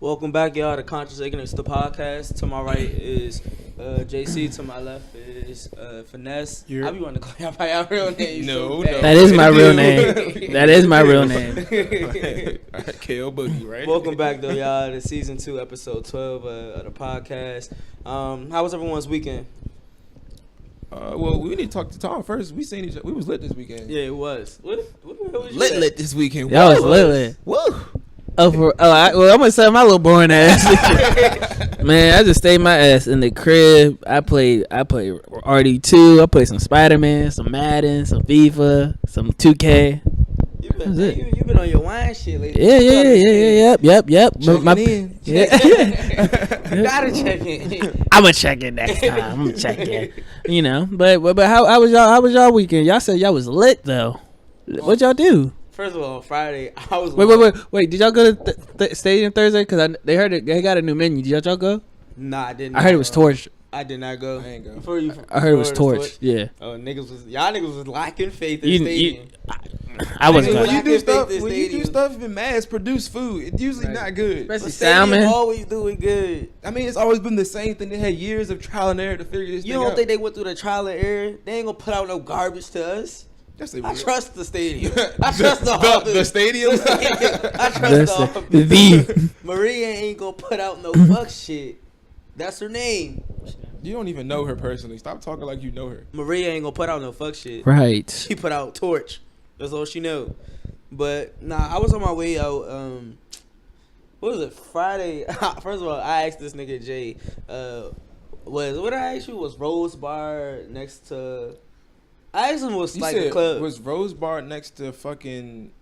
Welcome back, y'all, to Conscious Ignorance, the podcast. To my right is JC. To my left is Finesse. You're... I be wanting to call y'all by y'all real name. No. That is my real name. That is my real name. KO Boogie, right? Welcome back, though, y'all, to season 2, episode 12 of the podcast. How was everyone's weekend? Well, we need to talk to Tom first. We seen each other. We was lit this weekend. Yeah, it was. What was lit this weekend. Y'all was lit. Whoa. I'm gonna say my little boring ass. Man, I just stayed my ass in the crib. I played RD2. I played some Spider-Man, some Madden, some FIFA, some 2K. You been on your wine shit lately. Yeah. Yep. Checking in. You gotta check in. I'ma check in next time. I'm gonna check in. You know, but how was y'all weekend? Y'all said y'all was lit though. What y'all do? First of all, on Friday, I was... Wait. Did y'all go to the stadium Thursday? Because they heard they got a new menu. Did y'all go? Nah, I didn't. I heard it was Torch. I did not go. I ain't go. I heard it was Torch. Yeah. Oh, y'all niggas was lacking faith in stadium. I wasn't When going. you do stuff in mass produced food, it's usually not good. Especially Stadium salmon. always do it good. I mean, it's always been the same thing. They had years of trial and error to figure this thing out. You don't think they went through the trial and error? They ain't gonna put out no garbage to us. I trust the stadium. I trust the stadium. I trust the Maria ain't gonna put out no fuck shit. That's her name. You don't even know her personally. Stop talking like you know her. Maria ain't gonna put out no fuck shit. Right. She put out Torch. That's all she know. But nah, I was on my way out. What was it? Friday. First of all, I asked this nigga Jay. What I asked you was Rose Bar next to. I asked him was You like said, a club. was Rose Bar next to fucking?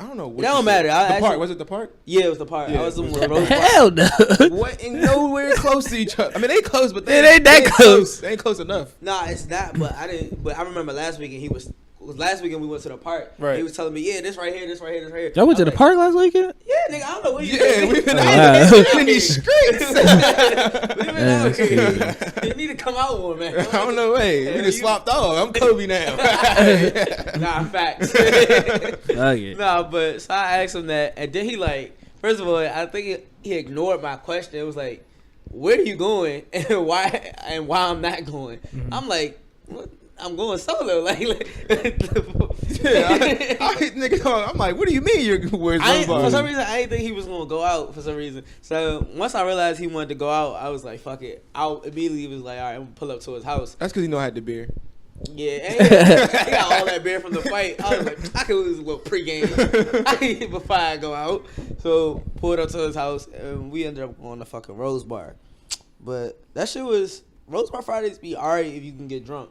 I don't know. What It don't matter. The park. Was it the park? Yeah, it was the park. Yeah. I was in with Rose Bar. Hell no. What? And nowhere close to each other. I mean, they close, but It ain't that close. They ain't close enough. Nah, it's not. But I didn't. But I remember last weekend last weekend we went to the park. Right. He was telling me, yeah, this right here, this right here, this right here. Y'all went to the park last weekend? Yeah, nigga, I don't know where you We've been Wow. in these streets. We've been out here. You need to come out more, man. I don't know. Hey, we just swapped off. I'm Kobe now. Nah, facts. Okay. Nah, but so I asked him that, and then he first of all, I think he ignored my question. It was like, where are you going, and why I'm not going? Mm-hmm. I'm like, what? I'm going solo. Nigga, I'm like, what do you mean you're where's for some reason, I didn't think he was gonna go out. For some reason, so once I realized he wanted to go out, I was like, fuck it. I immediately was like, all right, I'm gonna pull up to his house. That's because I had the beer. Yeah, and he got all that beer from the fight. I was like, I could lose a little pregame before I go out. So pulled up to his house, and we ended up going to fucking Rose Bar. But that shit was Rose Bar Fridays be alright if you can get drunk.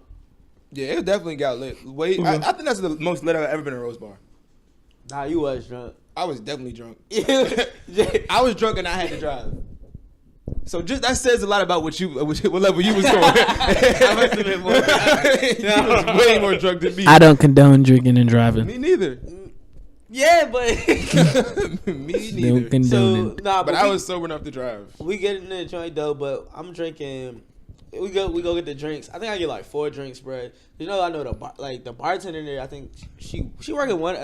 Yeah, it definitely got lit. I think that's the most lit I've ever been in a Rose Bar. Nah, you was drunk. I was definitely drunk. I was drunk and I had to drive. So just that says a lot about what level you was going. I must have been more. You was way more drunk than me. I don't condone drinking and driving. Me neither. Yeah, but Me neither. Don't condone so it. nah, But I was sober enough to drive. We get in the joint though, but I'm drinking. We go get the drinks. I think I get like 4 drinks, bro. You know, I know the bartender there. I think she working one.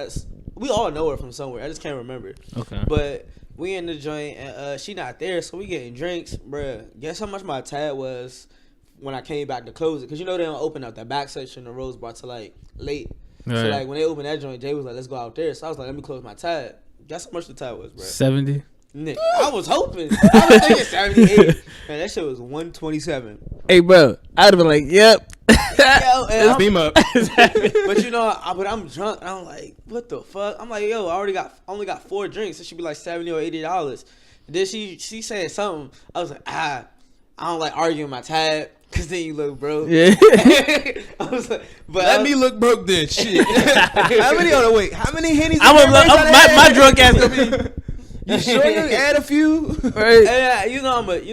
We all know her from somewhere. I just can't remember. Okay. But we in the joint and she not there, so we getting drinks, bro. Guess how much my tab was when I came back to close it? Because you know they don't open up that back section of Rose Bar till like late. Right. So like when they opened that joint, Jay was like, "Let's go out there." So I was like, "Let me close my tab." Guess how much the tab was, bro? 70. Nick, I was hoping. I was thinking 78. Man, that shit was 127. Hey, bro, I'd have been like, yep. Yo, Beam up. but you know, but I'm drunk. And I'm like, what the fuck? I'm like, yo, I only got 4 drinks. It should be like $70 or $80. And then she saying something. I was like, I don't like arguing my tab. Cause then you look broke. Yeah. I was like, but Let me look broke then. Shit. How many Hennies? My drunk ass gonna be. You sure you add a few? Right. And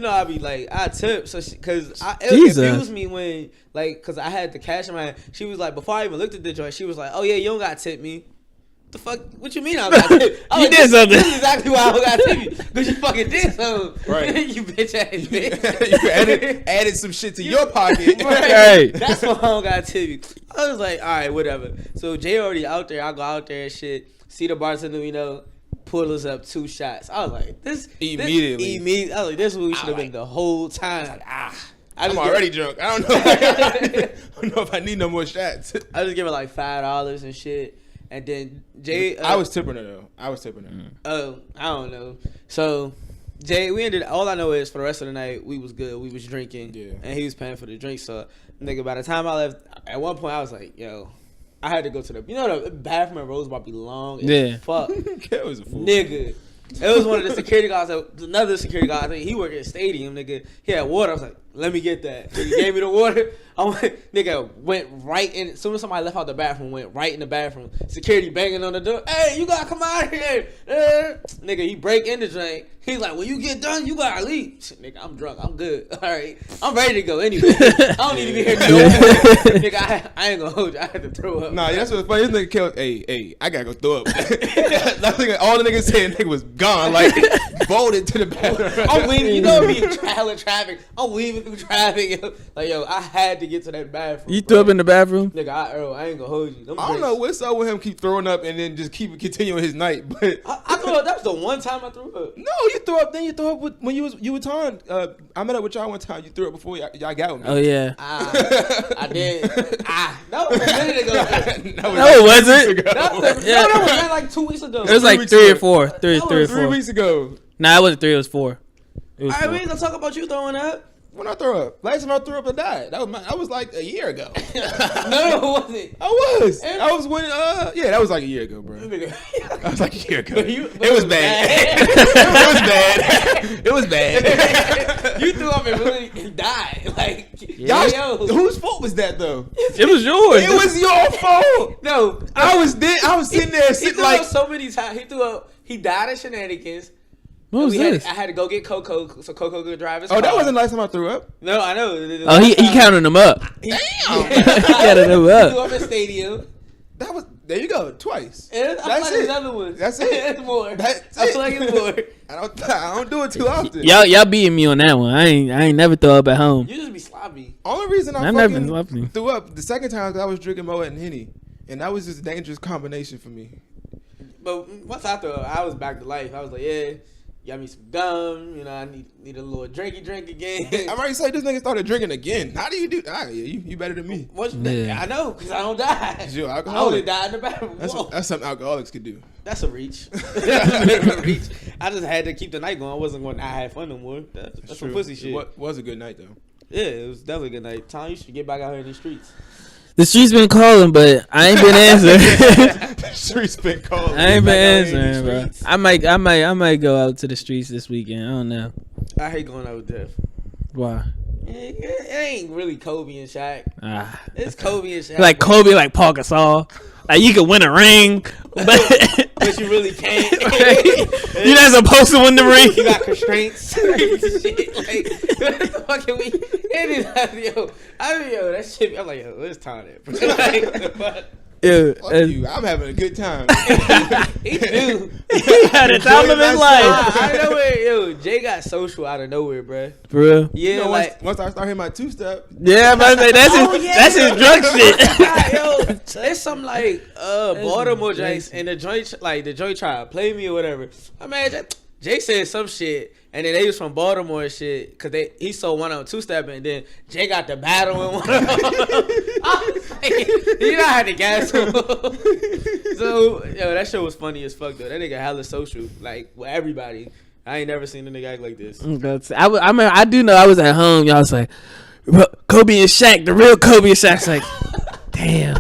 I be like, I tip, so cause it confused me when cause I had the cash in my hand. She was like, before I even looked at the joint, she was like, oh yeah, you don't got to tip me. The fuck? What you mean I got to tip? You did something. This is exactly why I don't got to tip you, cause you fucking did something. Right. You bitch ass bitch. You added some shit to your pocket. Right. That's why I don't got to tip you. I was like, all right, whatever. So Jay already out there. I go out there and shit. See the bartender, pulled us up 2 shots. I was like, this Immediately. I was like, this is what we should have been the whole time. I'm already drunk. I don't know. I don't know if I need no more shots. I just give her like $5 and shit. And then Jay, I was tipping her though. I don't know. So Jay, we ended. All I know is for the rest of the night we was good. We was drinking, and he was paying for the drink. So nigga, by the time I left, at one point I was like, yo, I had to go to the bathroom at Roosevelt be long as fuck. That was a fool. Nigga. It was one of the security guards. Another security guard. I think he worked at Stadium. Nigga, he had water. I was like, let me get that. He gave me the water. Went right in. As soon as somebody left out the bathroom, went right in the bathroom. Security banging on the door. Hey, you gotta come out here. Nigga, he break in the drink. He's like, when you get done, you gotta leave. Nigga, I'm drunk. I'm good. All right. I'm ready to go anyway. I don't need to be here no more. Nigga, I ain't gonna hold you. I had to throw up. Nah, that's what's funny. This nigga killed. Hey, I gotta go throw up. All the niggas saying nigga was gone. Like, bolted to the bathroom. I'm leaving. You know me in traffic. I'm weaving through traffic. Like, yo, I had to get to that bathroom. You threw up in the bathroom? Nigga, I ain't gonna hold you. I don't know what's up with him keep throwing up and then just keep continuing his night. But I threw up. That was the one time I threw up. No, you threw up. Then you threw up when you were talking. I met up with y'all one time. You threw up before y'all got with me. Oh yeah. I did. That was a minute ago. No, it wasn't. That was like 2 weeks ago. It was like 3 or 4. 3 or 4. 3 weeks ago. Nah, it wasn't 3. It was 4. All right, we ain't gonna talk about you throwing up. When I throw up, last time I threw up, I died. That was like a year ago. No, it wasn't. I was when that was like a year ago, bro. That was like a year ago. It was bad. It was bad. You threw up and really died. Like, yo, whose fault was that though? It was yours. It was your fault. No, I was sitting there, he threw up so many times. He threw up. He died at Shenanigans. What was this? I had to go get Coco so Coco could drive his car. Oh, that wasn't the last time I threw up. No, I know. Oh, he counted them up. Damn. He counted them up. He threw up at Stadium. There you go, twice. I feel like there's another one. That's it. It's more. I feel like it's more. I don't do it too often. Y'all beating me on that one. I ain't never throw up at home. You just be sloppy. Only reason I never fucking threw up the second time because I was drinking Moet and Henny, and that was just a dangerous combination for me. But once I threw up, I was back to life. I was like, yeah. Got me some gum, I need a little drink again. I'm already saying this nigga started drinking again. How do you do that? You better than me. I know, because I don't die. You're I alcoholic. only died in the bathroom. That's something alcoholics could do. That's a reach. That's a bit of a reach. I just had to keep the night going. I wasn't going to have fun no more. That's some pussy shit. It was a good night, though. Yeah, it was definitely a good night. Tom, you should get back out here in the streets. The streets been calling, but I ain't been answering. The streets been calling. I ain't been answering, bro. I might go out to the streets this weekend. I don't know. I hate going out with Def. Why? It ain't really Kobe and Shaq. It's Kobe and Shaq. Like Kobe, like Paul Gasol. Like you could win a ring, but you really can't. You're not supposed to win the ring. You got constraints. Shit. Like, what the fuck can we? That shit. I'm like, yo, let's time it. Like, fuck you. I'm having a good time. He do. He had a time of his life. Out of nowhere, Jay got social out of nowhere, bro. For real? Yeah, once I start hearing my two-step. Yeah, but that's his drug shit. There's some like Baltimore joints and the joint like the joint tribe play me or whatever. I mean, Jay said some shit. And then they was from Baltimore and shit, cause he sold one on two-stepping, and then Jay got the battle in one. You know how to gas him. So that shit was funny as fuck though. That nigga hella social, like with everybody. I ain't never seen a nigga act like this. I do know I was at home. Y'all was like, Kobe and Shaq, the real Kobe and Shaq's like, damn.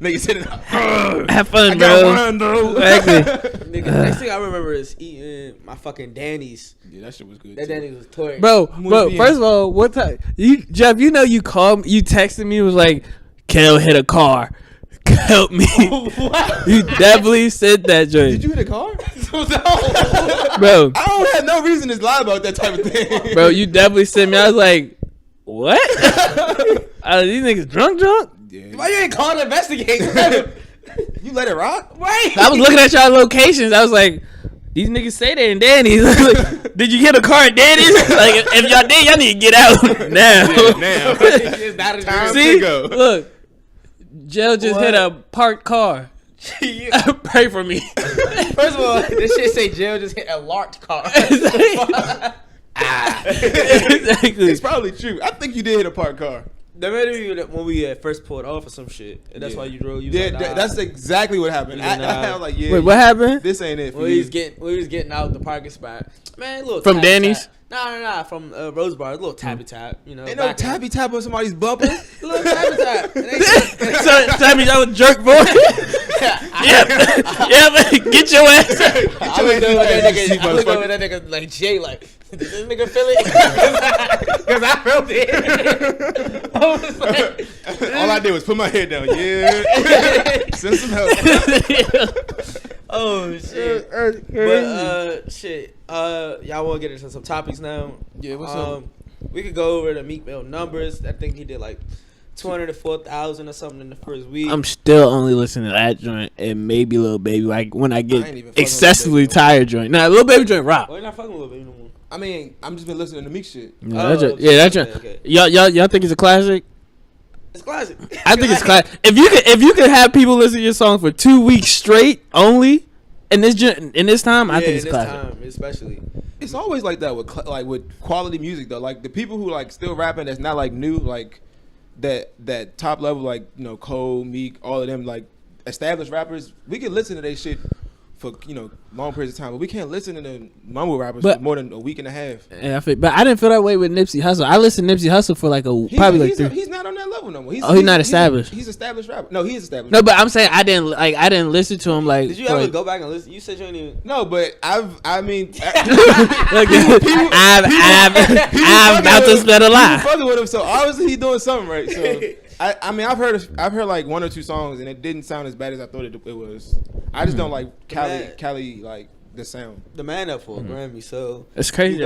Nigga sitting have fun, bro. Nigga, next thing I remember is eating my fucking Danny's. Yeah, that shit was good. That Danny's was torch. Bro, first of all, what time? Jeff, you texted me, was like, Kel hit a car. Help me. What? You definitely said that, Joy. Did you hit a car? No. Bro. I don't have no reason to lie about that type of thing. Bro, you definitely sent me. I was like, what? These niggas drunk? Yeah. Why you ain't calling to investigate? You let it rock? Right. I was looking at y'all locations. I was like, these niggas say they in Danny's. Like, did you hit a car at Danny's? Like, if y'all did, y'all need to get out now. Time See? to go. Look, Jill just hit a parked car. Pray for me. First of all, this shit say jail just hit a ALOT car. Exactly. It's probably true. I think you did hit a parked car. That made me when we first pulled off or some shit, and that's why you drove. Yeah, that's exactly what happened. I was like, yeah. Wait, what happened? This ain't it. We was getting out the parking spot, man. Little from Danny's. Nah, from Rose Bar. A little tappy tap, you know. Ain't no tappy tap on somebody's bumper. A little tappy tap. Tell me that was jerk boy. yeah, get your ass. I look over that nigga like Jay, like, did this nigga feel it? Because I felt it. I was like, all I did was put my head down. Yeah, send some help. Oh shit! But shit. Y'all want to get into some topics now? Yeah, what's up? We could go over the Meek Mill numbers. I think he did like 204,000 or something in the first week. I'm still only listening to that joint and maybe Lil Baby. Like when I get excessively tired joint. Nah, Lil Baby joint rock. Well, you're not fucking with Lil Baby no more. I mean, I'm just been listening to Meek shit. That joint. Okay. Y'all think it's a classic? It's classic. I think it's classic. If you could have people listen to your song for 2 weeks straight only, in this time, I think it's classic. Time, especially. It's always like that with quality music though. Like the people who like still rapping that's not like new, like that top level, like, you know, Cole, Meek, all of them, like established rappers. We can listen to their shit for, you know, long periods of time, but we can't listen to the mumble rappers for more than a week and a half. Yeah, but I didn't feel that way with Nipsey Hussle. I listened to Nipsey Hussle for like he's not on that level no more. He's not established. He's established rapper. No, he's established. No, but I'm saying I didn't listen to him like. Did you ever go back and listen? You said you didn't even. No, but I'm about to spell a lie. People fucking with him, so obviously he's doing something right. So I mean, I've heard like one or two songs, and it didn't sound as bad as I thought it was. I just don't like Cali like the sound. The man up for a Grammy, so it's crazy.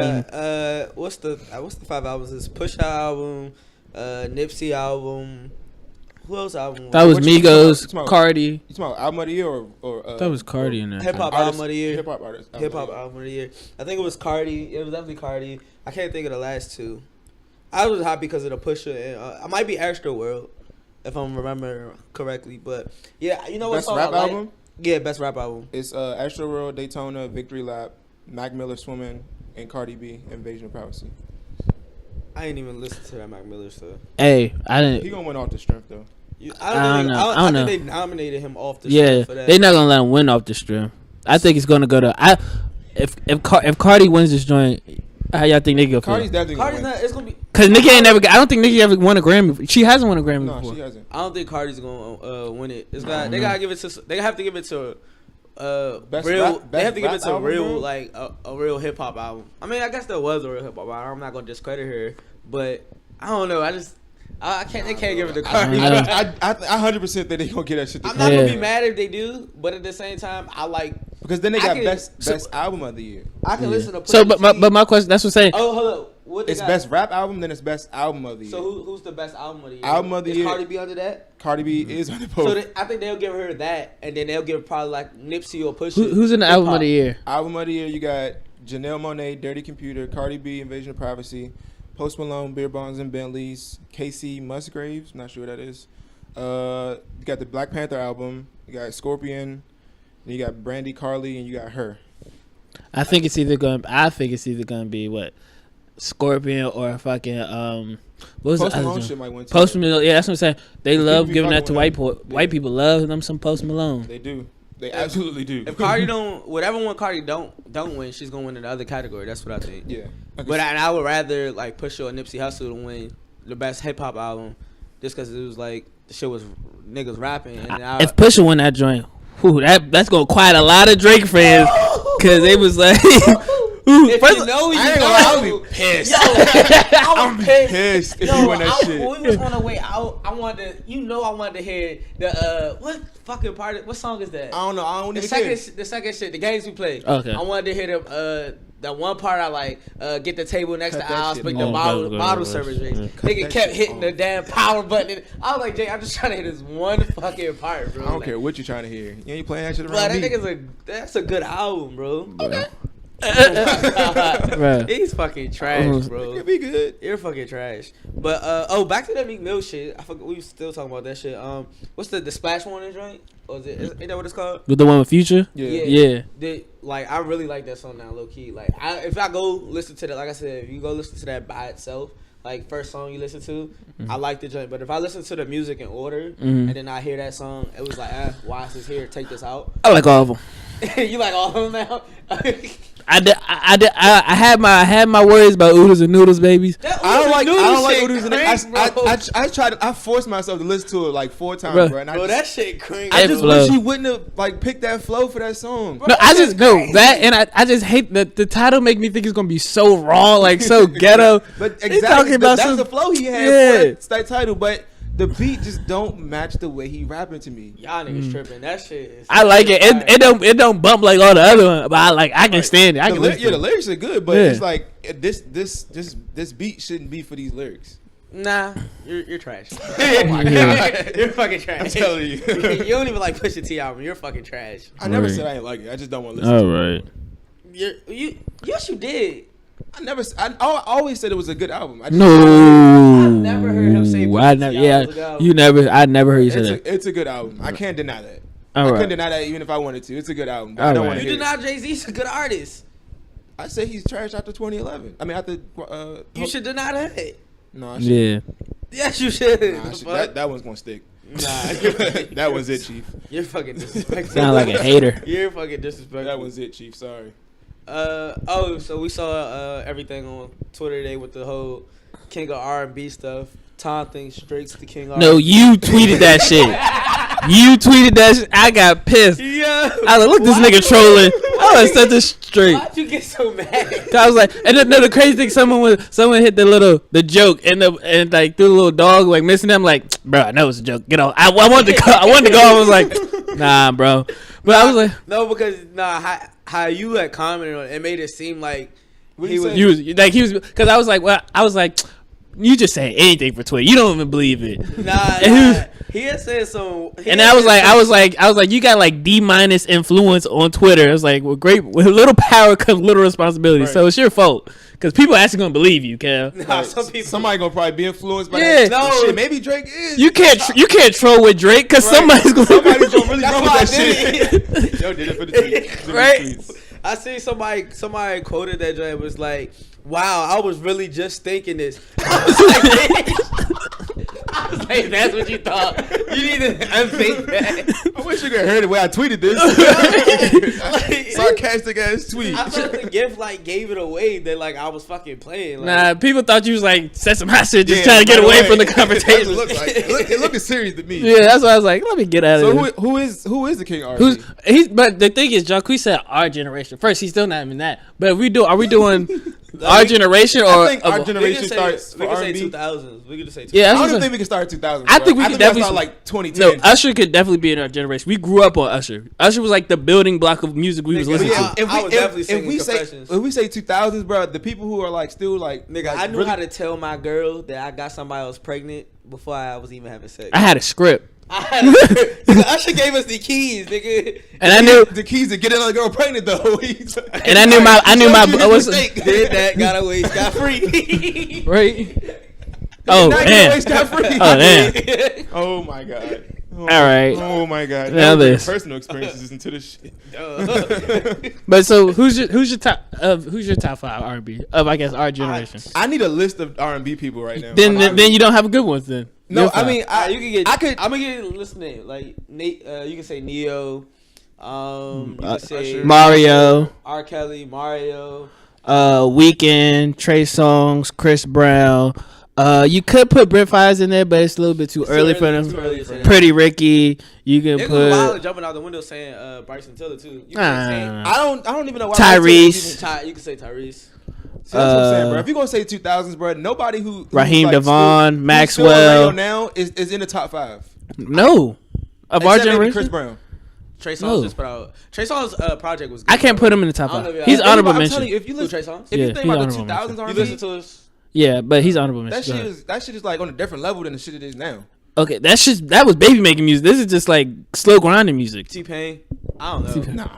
What's the 5 albums? It's Pusha album, Nipsey album. Who else album? That was Migos, Cardi. You talking about album of the year or that was Cardi in there. Hip hop album of the year. Hip hop artist. Hip hop album of the year. I think it was Cardi. It was definitely Cardi. I can't think of the last two. I was happy because of the Pusha, and I might be Extra World if I'm remembering correctly. But yeah, you know what? Best rap album? Like? Yeah, best rap album. It's Extra World, Daytona, Victory Lap, Mac Miller Swimming, and Cardi B, Invasion of Privacy. I ain't even listened to that Mac Miller stuff. Hey, I didn't. He gonna win off the strength though. I don't know. I think they nominated him off the strength for that. They're not gonna let him win off the strength. I think it's gonna go to. If Cardi wins this joint, how y'all think Nicki will feel? Cardi's definitely gonna win. Not. It's gonna be because Nicki ain't never. I don't think Nicki ever won a Grammy. She hasn't won a Grammy before. No, she hasn't. I don't think Cardi's gonna win it. They gotta give it to. They have to give it to. They have to give it to a real like a real hip hop album. I mean, I guess there was a real hip hop album. I'm not gonna discredit her, but I don't know. I can't. They can't give it to Cardi. I 100% think they gonna get that shit. I'm not gonna be mad if they do, but at the same time, I like because then they got best album of the year. I can listen to. So, but my question. That's what I'm saying. Oh, hold up. It's best rap album, then it's best album of the year. So who's the best album of the year? Album of the year. Is Cardi B under that? Cardi B is under both. So I think they'll give her that, and then they'll give probably like Nipsey or Pusha. Who's in the album of the year? Album of the year, you got Janelle Monáe, Dirty Computer, Cardi B, Invasion of Privacy, Post Malone, Beer Bongs and Bentleys, Casey Musgraves, not sure what that is. You got the Black Panther album, you got Scorpion, then you got Brandy Carly, and you got Her. I think it's either gonna be what? Scorpion or fucking what was Post Malone shit might win too. Post Malone, yeah, that's what I'm saying. They love giving that to white people. Love them some Post Malone. They do. They absolutely do. If Cardi whatever one Cardi don't win, she's gonna win in the other category. That's what I think. Yeah. But I would rather like Pusha or Nipsey Hussle to win the best hip hop album, just because it was like the shit was niggas rapping. And if Pusha won that joint, that's gonna quiet a lot of Drake fans because they was like. If you know, I would be pissed. I'm pissed if you win that shit. When we was on the way out, I wanted to hear the what fucking part? What song is that? I don't know. I don't the second shit, the games we played. Okay. I wanted to hear that one part. I like get the table next to ours, pick the bottle service. Nigga kept hitting the damn power button. I was like, Jay, I'm just trying to hit this one fucking part, bro. I don't care what you're trying to hear. You ain't playing that shit around me. That's a good album, bro. Okay. Bro. He's fucking trash, bro. It'd be good. You're fucking trash. But back to that Meek Mill shit. I forgot we was still talking about that shit. What's the Splash Warning joint? Or ain't that what it's called? With the one with Future? Yeah. Like I really like that song now, low key. Like if I go listen to that, like I said, if you go listen to that by itself, like first song you listen to, I like the joint. But if I listen to the music in order and then I hear that song, it was like, why is this here? Take this out. I like all of them. You like all of them now? I had my worries about oodles and noodles, babies. I don't like oodles and noodles. I forced myself to listen to it like 4 times, bro. And that shit crazy. I just wish he wouldn't have like picked that flow for that song. No, I just that, and I just hate that the title make me think it's gonna be so raw, like so ghetto. But exactly, that's the flow he had for that title, but the beat just don't match the way he rapping to me. Y'all niggas tripping. That shit is. I like it. It don't bump like all the other ones, but I can stand it. I can listen. The lyrics are good, but it's like this beat shouldn't be for these lyrics. Nah, you're trash. Oh my God. You're fucking trash. I'm telling you. You don't even like Pusha T album. You're fucking trash. I never said I ain't like it. I just don't want to listen to it. Yes, you did. I always said it was a good album. I've never heard him say I never heard you say that. It's a good album. I can't deny that. I couldn't deny that even if I wanted to. It's a good album. But I don't want to. You deny Jay-Z's a good artist. I say he's trash after 2011. I mean after. You should deny that. No, I shouldn't. Yes, you should. Nah, that one's gonna stick. Nah, that was it, Chief. You're fucking disrespectful. Sound like a hater. You're fucking disrespectful. That was it, Chief. Sorry. So we saw everything on Twitter today with the whole King of R&B stuff. Tom thinks Drake's the King of R&B. No, you tweeted that shit. I got pissed. Yeah. I was like, look, this nigga trolling. I was set this straight. Why'd you get so mad? I was like, and the crazy thing, someone hit the joke and like threw the little dog like missing them. Like, bro, I know it's a joke. Get off. I wanted to go. I was like, nah, bro. But I was like, no, because how you had commented on it, it made it seem like he was because I was like, you just saying anything for Twitter. You don't even believe it. Nah. He had said some. And I was like, you got like D- influence on Twitter. It's like, with little power comes little responsibility. Right. So it's your fault because people actually gonna believe you, Cal. Nah, somebody gonna probably be influenced by that. No, shit. Maybe Drake is. You can't troll with Drake because somebody's gonna really run with that shit. Yo, did it for the tweets. Right. I see somebody quoted that joint was like, wow, I was really just thinking this. I was like, that's what you thought. You need to unthink that. I wish you could have heard the way I tweeted this. Sarcastic ass tweet. I thought the gift gave it away that I was fucking playing. Nah, people thought you was said some hot shit just trying to get away from the conversation. It looked serious to me. Yeah, that's why I was like, let me get out of here. So who is the King of R&B? But the thing is, JacqueEEeees said our generation. First, he's still not even that. But are we doing our generation or I think our generation starts for R&B. We could say 2000s. We could just say 2000s. Yeah, I don't think we can start 2000s. I think we could definitely start 2010. No, Usher could definitely be in our generation. We grew up on Usher. Usher was the building block of music we was listening to. If we say 2000s, bro, the people who are still nigga, I knew how to tell my girl that I got somebody else pregnant before I was even having sex. I had a script. Usher gave us the keys, nigga. And I knew the keys to get another girl pregnant though. And I knew my did that, got away scot free. Right. Oh damn. Oh my god. All right. Oh my god. Now this personal experiences into this shit. But so who's your top 5 R&B of I guess our generation? I need a list of R&B people right now. Then you don't have a good one then. No, I mean you can get. I'm gonna get a list name Nate. You can say Neo. You can say Mario, R. Kelly, Mario, Weeknd, Trey Songz, Chris Brown. You could put Brent Fires in there, but it's a little bit too early for them. Pretty Ricky. You can put jumping out the window saying Bryson Tiller too. I don't even know why. Tyrese. You can say Tyrese. See, that's what I'm saying, bro. If you're gonna say 2000s, bro, nobody who Raheem Devon, Maxwell now is in the top 5. No, of our generation. Chris Brown. Trey Songz just put out. Trey Songz project was good. I can't put him in the top 5. He's honorable mention. If you listen, Trey Songz, if you think about the 2000s, you listen to us. Yeah, but he's honorable mention. That shit is on a different level than the shit it is now. Okay, that was baby making music. This is just like slow grinding music. T-Pain. I don't know. T-Pain. Nah,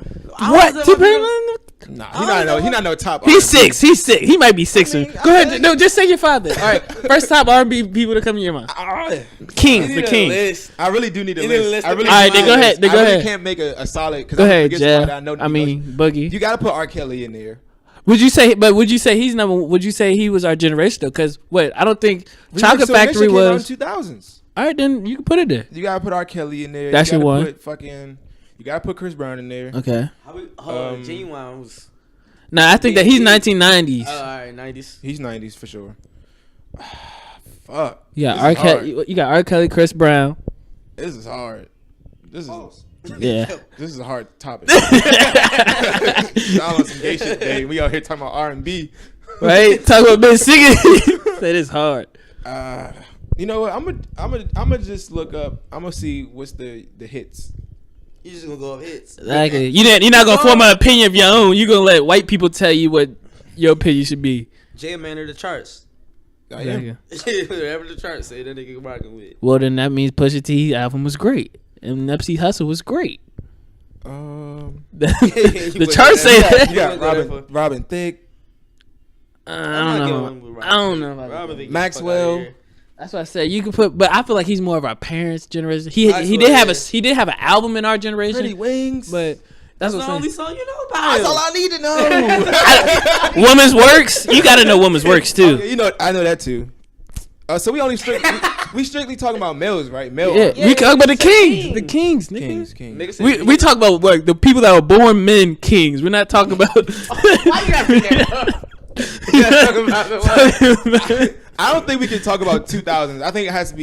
What? T-Pain? nah. He not no top. He's R&B. 6. He's 6. He might be 6. mean, Go ahead. No, just say your father. All right. First top R&B people to come to your mind. Kings, You the need a King. list. I really do need a You need a list. list I of really people. All right, then go ahead. Then go I really ahead. can't make a solid. Go ahead, Jeff. I mean, Boogie. you got to put R. Kelly in there. Would you say he's number? Would you say he was our generation though? Because what I don't think Chocolate So Factory Mission came out in was. 2000s. All right, then you can put it there. You gotta put R. Kelly in there. That's you your gotta one. Put fucking. You gotta put Chris Brown in there. Okay. Genuine was. Nah, I think that he's 1990s. All right, 90s. He's 90s for sure. Fuck. Yeah, This R. is Kelly. hard. You got R. Kelly, Chris Brown. This is hard. This is Yeah. this is a hard topic. Y'all on some gay shit today. We out here talking about R&B. Right? Talk about Ben singing. That is hard. You know what? I'm gonna just look up. I'm gonna see what's the hits. You just gonna go up hits. Like you're not gonna form an opinion of your own. You're gonna let white people tell you what your opinion should be. J Man or the charts. I am. Whatever the charts say, that nigga rocking with. Well, then that means Pusha T album was great and Nipsey Hussle was great. The charts say that. You got Robin Thicke, I don't know about that. Maxwell. That's That's what I said. You can put, but I feel like he's more of our parents' generation. He That's he what did it have is. he did have an album in our generation, Pretty Wings. but that's what the I'm only saying. song you know about. That's all I need to know. Woman's Works. You got to know Woman's Works too. Okay, you know, I know that too. So we only strictly talking about males, right? Male. Yeah, artists. we talk about the Kings. kings, the kings, nigga. Kings. Nigga said We talk about like the people that were born men kings. We're not talking about. Why you gotta bring that up? You gotta talk about what? I don't think we can talk about 2000s. I think it has to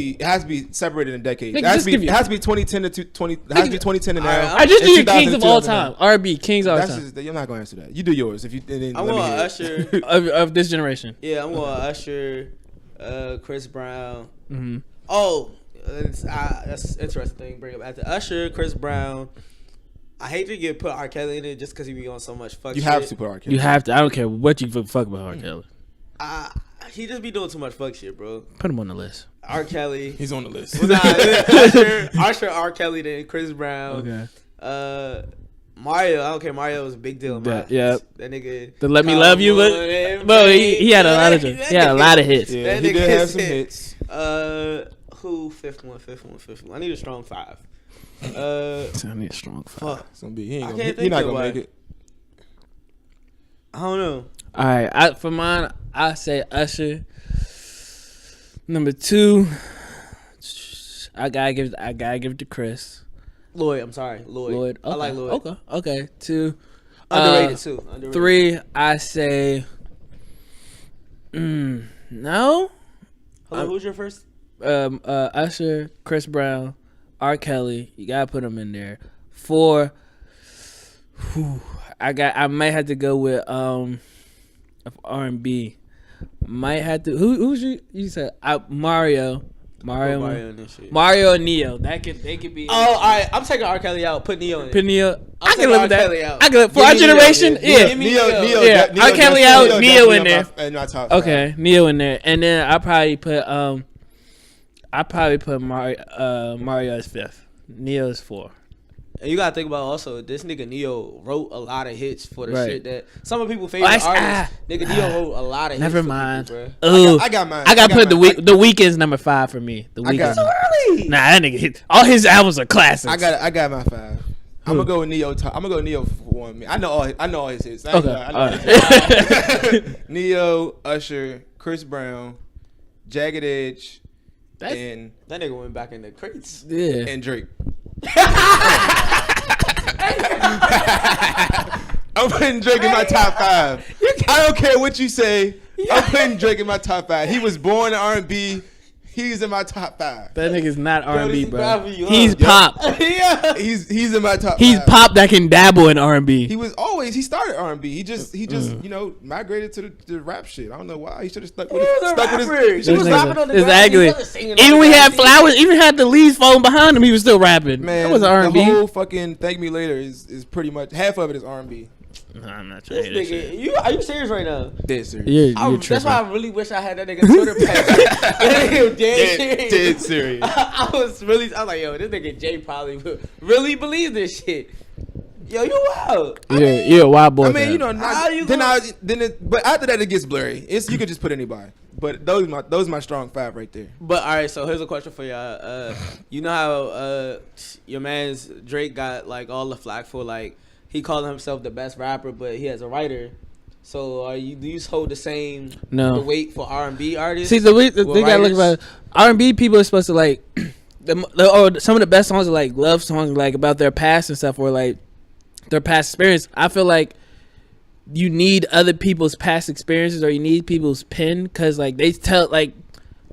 be separated in decades. Nigga, It has just to give be you- it has to be 2010 to 20. It has to be 2010 to now. Alright, I just do And your kings 2000 of to all 2009. time. R&B kings all That's time just, you're not going to answer that. You do yours if you. And then I'm let me going hear it. Usher. of this generation. Yeah, I'm going Usher, Chris Brown. Mm-hmm. Oh, that's an interesting thing. Bring up after Usher, Chris Brown. I hate to put R. Kelly in it just because he be on so much fuck You shit. have to put R. Kelly. You have to. I don't care what you fuck about R. Kelly. He just be doing too much fuck shit, bro. Put him on the list. R. Kelly. He's on the list. Well, Usher, R. Kelly, then Chris Brown. Okay. Mario, I don't care. Mario was a big deal. That- yeah. That nigga. The Let Me Love You, but bro, he had a lot of hits. Yeah, That he nigga did have some said- hits. Who? Fifth one. I need a strong five. I need a strong five. Fuck. It's gonna be. He I ain't can't gonna. He think not of gonna one. make it. I don't know. All right, for mine, I say Usher. Number 2, I gotta give it to Chris Lloyd. I'm sorry, Lloyd. Lloyd. Okay. I like Lloyd. Okay. 2, Underrated too. Underrated. 3, I say. No. Hold on, who's your first? Usher, Chris Brown, R. Kelly. You gotta put them in there. 4. I might have to go with R&B. Might have to. Who's you said Mario and this shit. Mario and Neo. They could be. Oh, all right. I'm taking R. Kelly out. Put Neo in. Put Neo. I taking can live R. with that. Kelly out. I can for Give our me Neo, generation. yeah. Yeah. Give me Neo. Yeah, R. Kelly out, Neo in there. In my top five. Okay, Neo in there, and then I probably put Mario as 5th. Neo is 4. And you gotta think about also this nigga Neo wrote a lot of hits for the Right. shit that some of people favorite artists. Nigga Neo wrote a lot of hits. Never for mind. people, Ooh, I got mine. I got put mine. the Weeknd's number 5 for me. The I got- Weeknd. So early. Nah, that nigga. All his albums are classics. I got my 5. I'm gonna go with Neo. I'm gonna go Neo for one. I know all his hits. I ain't Okay. gonna- I know all his hits. Neo, Usher, Chris Brown, Jagged Edge, and That nigga went back in the crates. Yeah. and Drake. I'm putting Drake in my top 5. I don't care what you say. I'm putting Drake in my top 5. He was born in R&B. He's in my top 5. That nigga's not R&B, this is bro. bad for you, huh? He's pop. Yeah. He's in my top. He's 5. pop that can dabble in R&B. He started R&B. He just migrated to the rap shit. I don't know why. He should have stuck He with was a rapper. his. He was This rapping nigga- on the it's ground. He ugly. wasn't singing on Even the we had ground. flowers. Even had the leaves falling behind him. He was still rapping. Man, that was R&B. the whole fucking Thank Me Later is pretty much half of it is R&B. No, I'm not trying This to hear that nigga, shit. are you serious right now? Dead serious. That's why I really wish I had that nigga Twitter page. That nigga dead serious. I was like, yo, this nigga Jay probably really believes this shit. Yo, you wild. You're a wild boy. I mean, fam. but after that it gets blurry. You could just put anybody. But those are my strong 5 right there. But all right, so here's a question for y'all. You know how your man's Drake got like all the flack for like he calling himself the best rapper, but he has a writer. So do you hold the same the weight for R&B artists? See, the thing I look about R&B people are supposed to like or some of the best songs are like love songs, like about their past and stuff, or like their past experience. I feel like you need other people's past experiences, or you need people's pen, because like they tell, like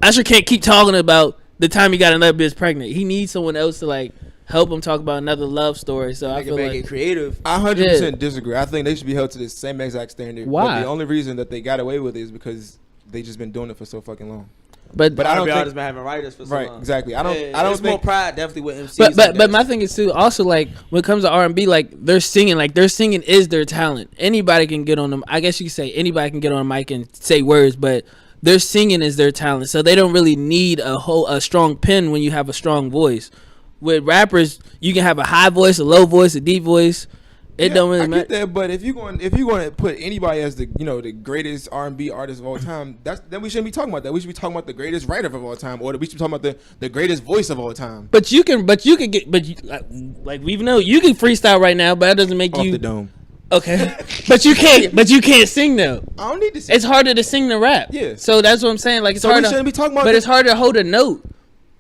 Usher can't keep talking about the time he got another bitch pregnant. He needs someone else to like help him talk about another love story. So I feel like it creative. I 100% disagree. I think they should be held to the same exact standard. Why? But the only reason that they got away with it is because they just been doing it for so fucking long. But I don't think been having writers for so long. Right, exactly. I don't think think more pride definitely with MCs. But my thing is too, also like when it comes to R&B, like their singing is their talent. Anybody can get on them. I guess you could say anybody can get on a mic and say words, but their singing is their talent. So they don't really need a strong pen when you have a strong voice. With rappers, you can have a high voice, a low voice, a deep voice. It don't really matter. I get that, but if you're going to put anybody as the greatest R&B artist of all time, then we shouldn't be talking about that. We should be talking about the greatest writer of all time, or we should be talking about the greatest voice of all time. But you can like we know you can freestyle right now, but that doesn't make Off you the dome. Okay, but you can't sing though. I don't need to sing. It's harder to sing than rap. Yeah. So that's what I'm saying. Like it's hard. We shouldn't be talking about. But it's harder to hold a note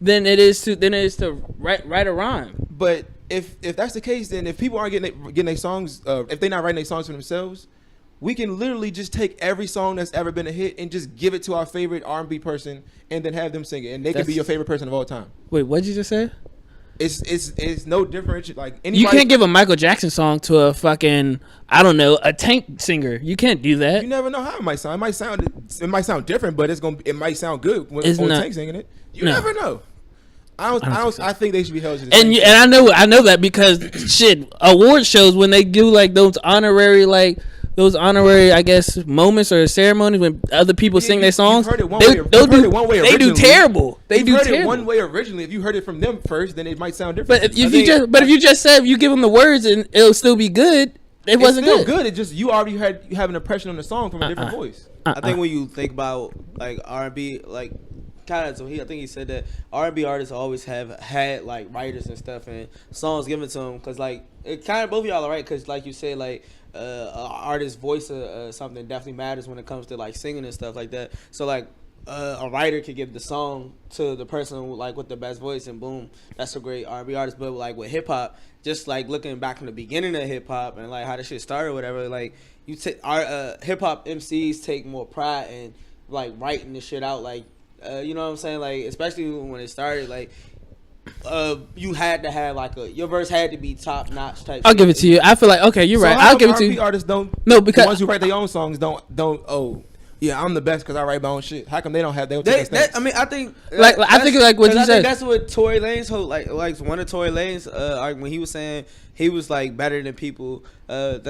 than it is to write a rhyme. But if that's the case, then if people aren't getting their songs, if they're not writing their songs for themselves, we can literally just take every song that's ever been a hit and just give it to our favorite R&B person, and then have them sing it, and they can be your favorite person of all time. Wait, what did you just say? It's no different. Like anybody, you can't give a Michael Jackson song to a fucking a Tank singer. You can't do that. You never know how it might sound. It might sound different, but it might sound good when Tank singing it. You never know. I think they should be held to the same. And I know that because shit, award shows when they do like those honorary I guess moments or ceremonies when other people sing their songs. They do terrible. They do heard terrible. it one way originally. If you heard it from them first, then it might sound different. But if you just said you give them the words and it'll still be good, it wasn't still good. It's just you already have an impression on the song from a different voice. I think when you think about like R&B, like kind of, I think he said that R&B artists always have had like writers and stuff and songs given to them, because like it kind of, both of y'all are right, because like you say, like an artist's voice something definitely matters when it comes to like singing and stuff like that. So like a writer could give the song to the person like with the best voice, and boom, that's a great R&B artist. But like with hip hop, just like looking back from the beginning of hip hop and like how the shit started or whatever, like you take our hip hop MCs take more pride in like writing the shit out, like you know what I'm saying, like especially when it started, like you had to have like your verse had to be top notch type. I'll give it to you. I feel like okay, you're right. I'll give it to you. Artists don't. No, because the ones who write their own songs don't. Oh, yeah, I'm the best because I write my own shit. How come they don't have? I mean, I think like what you said. That's what Tory Lanez like one of Tory Lanez when he was saying he was like better than people. Tory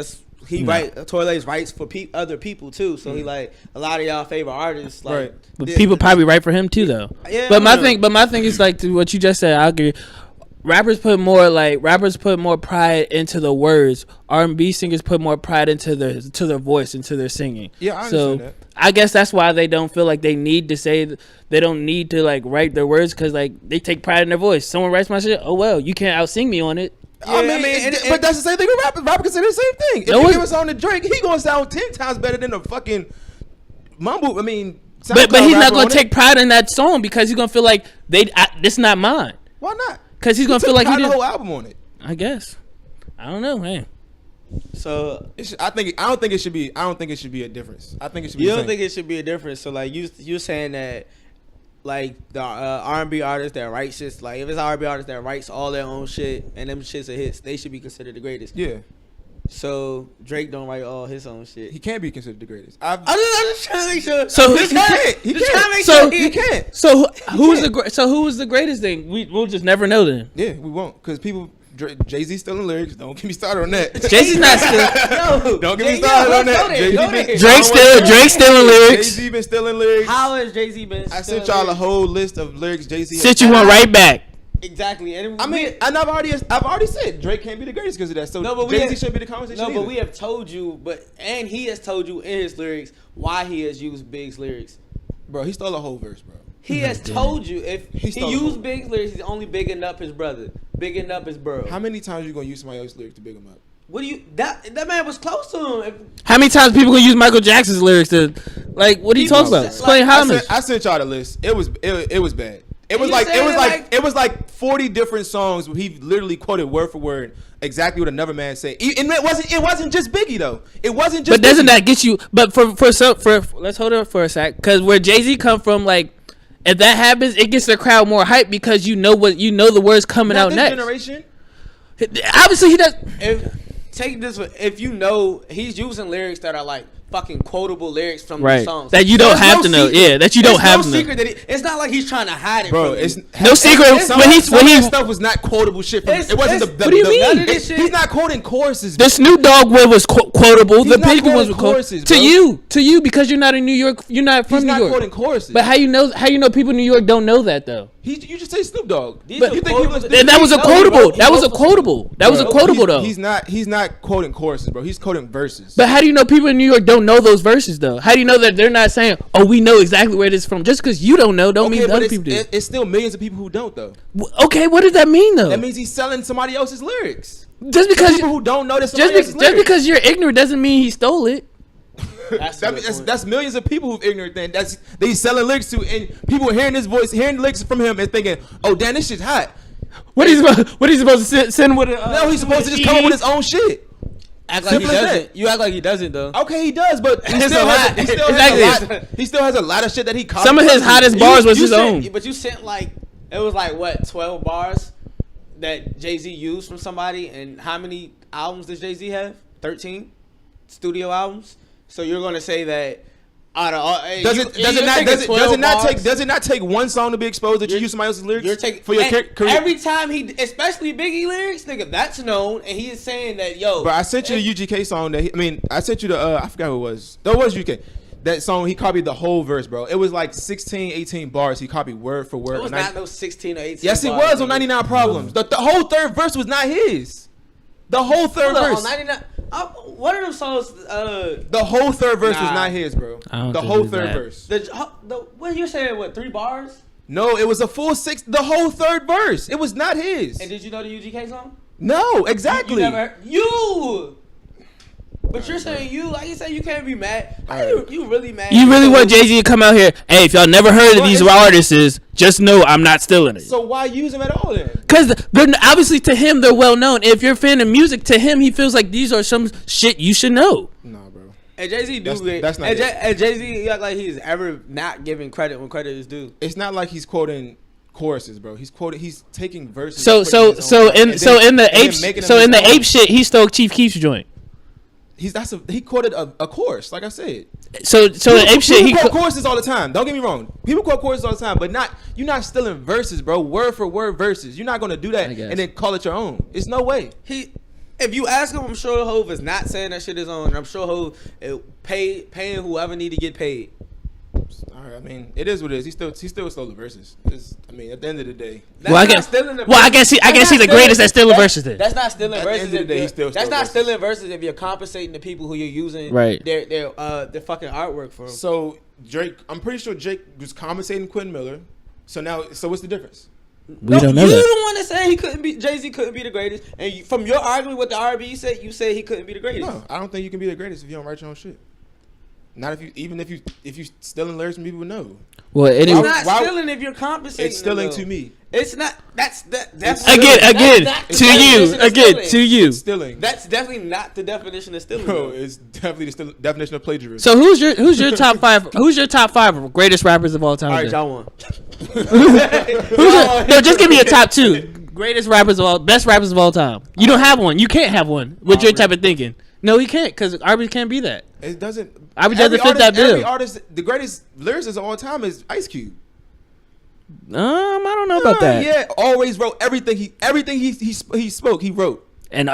Lanez writes for other people too. So he like a lot of y'all favorite artists. Like, right. But people probably write for him too though. Yeah. But my thing is like to what you just said. I agree. Rappers put more pride into the words. R&B singers put more pride into their voice, into their singing. Yeah, I understand that. I guess that's why they don't feel like they need to say, they don't need to like write their words, because like they take pride in their voice. Someone writes my shit, oh well, you can't out sing me on it. Yeah, but that's the same thing with rappers. Rappers can say the same thing. If you give a song to Drake, he gonna sound 10 times better than the fucking mumble. I mean, but he's not gonna take pride in that song because he's gonna feel like this not mine. Why not? Because he's gonna feel like he did the whole album on it. I guess. I don't know, man. So I don't think it should be a difference. I think it should be. You don't think it should be a difference? So like you're saying that like the R&B artist that writes shit, like if it's an R&B artist that writes all their own shit and them shits are hits, they should be considered the greatest. Yeah. So Drake don't write all his own shit. He can't be considered the greatest. I'm just trying to make sure. So he can't. He can't. So who was the greatest thing? We'll just never know then. Yeah, we won't, because people Jay-Z still in lyrics. Don't get me started on that. Jay-Z's not still. Yo, Don't get me started on that. Drake still in lyrics. Jay-Z been still in lyrics. How has Jay-Z been? I sent y'all a whole list of lyrics Jay-Z. Sent you one right back. Exactly. And I mean, and I've already said Drake can't be the greatest because of that. So Jay-Z shouldn't be the conversation. No, either. but we have told you, and he has told you in his lyrics why he has used Big's lyrics. Bro, he stole a whole verse, bro. He has told you if he stole used Big's lyrics, he's only bigging up his brother, bigging up his bro. How many times you gonna use somebody else's lyrics to big him up? What do you that man was close to him? How many times people gonna use Michael Jackson's lyrics to, like, what are you talking about? Play homage. I sent y'all the list. It was bad. It was like 40 different songs where he literally quoted word for word exactly what another man said. And it wasn't just Biggie though. It wasn't just. But doesn't that get you? But for let's hold it for a sec, because where Jay-Z come from, like, if that happens, it gets the crowd more hype because you know the words coming out next. Generation. Obviously, he does. If you know he's using lyrics that are like fucking quotable lyrics from the songs that you don't have to know. Yeah, that you don't have to know. It's not like he's trying to hide it. Bro, from it's no secret. Some of that stuff was not quotable shit. It wasn't the. What do you mean? He's not quoting choruses. The Snoop Dogg one was quotable. The Biggie ones were choruses. To you, because you're not in New York. You're not from New York. He's not quoting choruses. But how you know people in New York don't know that though? You just say Snoop Dogg. But you think that was a quotable. That was a quotable. That was a quotable though. He's not quoting choruses, bro. He's quoting verses. But how do you know people in New York don't know those verses though? How do you know that they're not saying, "Oh, we know exactly where it is from"? Just because you don't know, don't mean other people do. It's still millions of people who don't though. Okay, what does that mean though? That means he's selling somebody else's lyrics. Just because people who don't know that somebody else's lyrics. Just because you're ignorant doesn't mean he stole it. That's millions of people who've ignorant then. They selling lyrics to, and people hearing his voice, hearing the lyrics from him, and thinking, "Oh, damn, this shit's hot." What are you supposed to send with it? No, he's supposed to just come up with his own shit. Act like he doesn't. You act like he doesn't though. Okay, he does, but he still has a lot of shit that he copied. Some of his hottest bars was his own. But you sent it was like what 12 bars that Jay-Z used from somebody, and how many albums does Jay-Z have? 13 studio albums. So you're gonna say that out of all, does it not take one song to be exposed that you use somebody else's lyrics for your career? Every time especially Biggie lyrics, nigga, that's known, and he is saying that But I sent you the UGK song I sent you the I forgot who it was. That was UGK. That song, he copied the whole verse, bro. It was like 16, 18 bars. He copied word for word. It was not no 16 or 18. Yes, it was on 99 Problems. The whole third verse was not his. The whole third verse. On 99. What are them songs? The whole third verse was not his, bro. The whole third verse. What you saying? What 3 bars? No, it was a full 6. The whole third verse. It was not his. And did you know the UGK song? No, exactly. You never heard, But you're saying like you said, you can't be mad. You really mad? You really want Jay-Z to come out here? Hey, if y'all never heard of these artists, just know I'm not stealing it. So why use them at all then? Because obviously to him they're well known. If you're a fan of music, to him he feels like these are some shit you should know. Nah, bro. And Jay-Z that's not. And Jay-Z act like he's ever not giving credit when credit is due. It's not like he's quoting choruses, bro. He's taking verses. So in the ape shit, he stole Chief Keef's joint. He quoted a chorus, like I said. So the ape shit, he quote choruses all the time. Don't get me wrong. People quote choruses all the time, but you're not stealing verses, bro. Word for word verses. You're not gonna do that and then call it your own. It's no way. If you ask him, I'm sure Hov is not saying that shit is on. And I'm sure Hov paying whoever need to get paid. All right, I mean, it is what it is. He still stole the verses. At the end of the day. I guess he's the greatest at stealing verses. Then that's not stealing verses. At the end of the day, he still that's not stealing verses if you're compensating the people who you're using their fucking artwork for. So Drake, I'm pretty sure Drake was compensating Quentin Miller. So what's the difference? We don't know you that. the one that said Jay-Z couldn't be the greatest, and from your argument with the R&B, you said he couldn't be the greatest. No, I don't think you can be the greatest if you don't write your own shit. Not if you stealing lyrics from people who know. Well, anyway, it's not stealing if you're compensating. It's stealing to me. It's not. That's to you. Stealing. That's definitely not the definition of stealing. Bro, it's definitely the definition of plagiarism. So who's your top 5? Who's your top 5 greatest rappers of all time? All right, y'all won. No, just give me a top 2 greatest rappers best rappers of all time. You don't have one. You can't have one with your type of thinking. No, he can't, because R&B can't be that. It doesn't. R&B doesn't fit that bill. Every artist, the greatest lyricist of all time is Ice Cube. I don't know about that. Yeah, always wrote everything he spoke. He wrote. And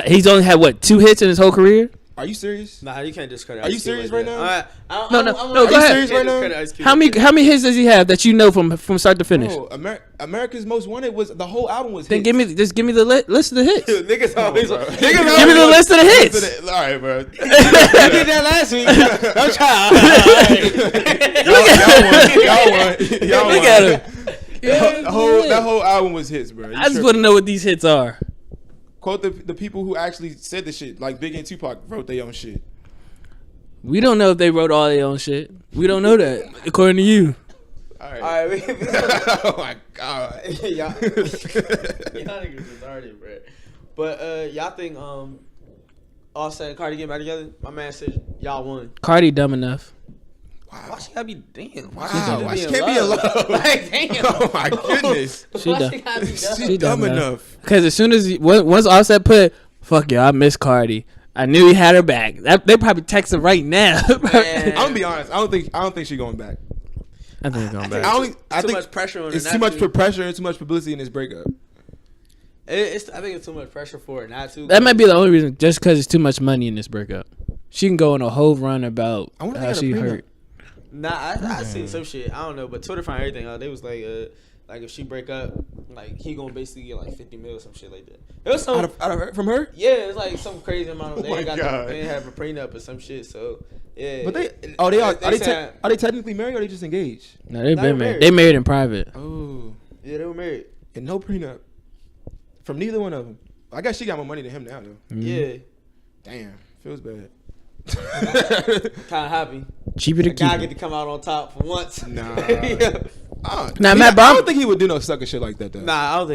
he's only had what 2 hits in his whole career. Are you serious? Nah, you can't discredit. Are you serious right now? No, go ahead. Serious right now? How many hits does he have that you know from start to finish? Oh, America's Most Wanted was the whole album was. Then hits. give me the list of the hits. Niggas always. Give me the list of the hits. All right, bro. You did that last week. Don't try. Y'all won. Look at him. That whole album was hits, bro. I just want to know what these hits are. Quote the people who actually said the shit. Like Biggie and Tupac wrote their own shit. We don't know if they wrote all their own shit. We don't know that, according to you. All right. Oh my god. y'all niggas retarded, bro. But y'all think Offset and Cardi getting back together? My man said y'all won. Cardi dumb enough. Why she gotta be damn? Why she can't be in love? Like damn. Oh my goodness. She dumb. She dumb enough. Because as soon as once Offset put, fuck yo, I miss Cardi. I knew he had her back. They probably text her right now. I'm gonna be honest. I don't think she's going back. I think she's going back. I think much pressure on her. It's too much pressure and too much publicity in this breakup. I think it's too much pressure for her not to. That might be the only reason, just because it's too much money in this breakup. She can go on a whole run about how she hurt. Nah, I seen some shit. I don't know, but Twitter found everything out. They was like if she break up, like he gonna basically get like 50 mil or some shit like that. It was some out of her, from her. Yeah, it's like some crazy amount of. They They have a prenup or some shit. So yeah. But are they technically married or are they just engaged? No, they've been married. They married in private. Oh, yeah, they were married and no prenup from neither one of them. I guess she got more money than him now though. Mm-hmm. Yeah. Damn, feels bad. Kind of happy. Cheaper to keep. Guy get to come out on top for once. Nah. I don't think he would do no sucker shit like that though. Nah, I don't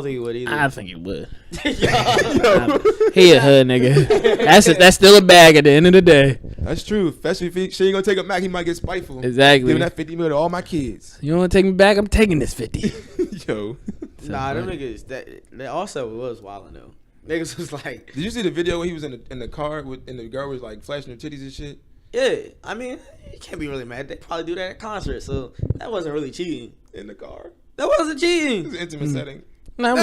think he would either. I think he would. He a hood nigga. That's still a bag at the end of the day. That's true. Especially if she ain't gonna take him back, he might get spiteful. Exactly. Giving that 50 mil to all my kids. You don't want to take me back? I'm taking this 50. Yo. Nah, them niggas. That also was wilding though. Niggas was like. Did you see the video when he was in the car and the girl was like flashing her titties and shit? Yeah, I mean, you can't be really mad. They probably do that at concerts, so that wasn't really cheating. In the car? That wasn't cheating. It was an intimate setting. Nah,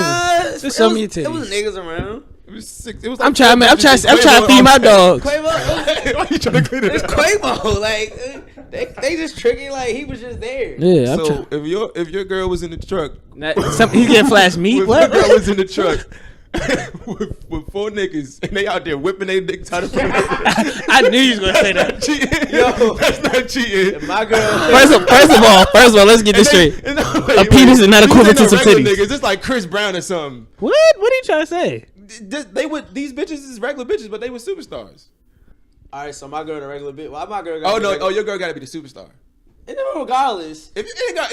just show me your titties. It was niggas around. It was sick. It was. I'm like trying to feed my dogs. Quavo. Why you trying to clean it? It's Quavo. Like they just tricking. Like he was just there. Yeah. So if your girl was in the truck, he getting flash meat. What? Your girl was in the truck. with 4 niggas and they out there whipping their dicks out of I knew you was gonna say that. Yo, that's not cheating. My girl. First of all, let's get this straight. A penis is not equivalent to some titties. Niggas, it's like Chris Brown or something. What are you trying to say? These bitches is regular bitches, but they were superstars. All right, so my girl the regular bitch. Why my girl? Your girl gotta be the superstar. Regardless. If